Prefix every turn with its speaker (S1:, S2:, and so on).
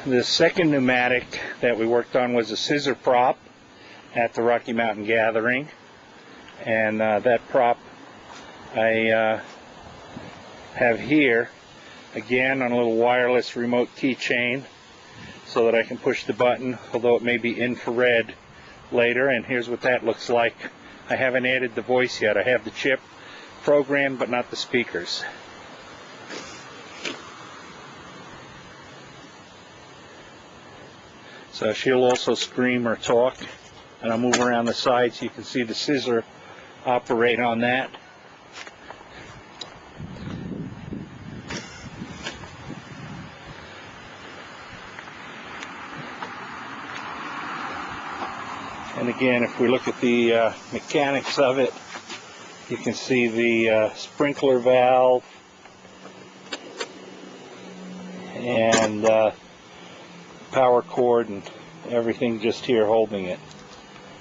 S1: The second pneumatic that we worked on was a scissor prop at the Rocky Mountain Gathering, and that prop I have here again on a little wireless remote keychain so that I can push the button, although it may be infrared later. And here's what that looks like. I haven't added the voice yet. I have the chip programmed but not the speakers. So she'll also scream or talk, and I'll move around the side so you can see the scissor operate on that. And again, if we look at the mechanics of it, you can see the sprinkler valve and power cord and everything just here holding it.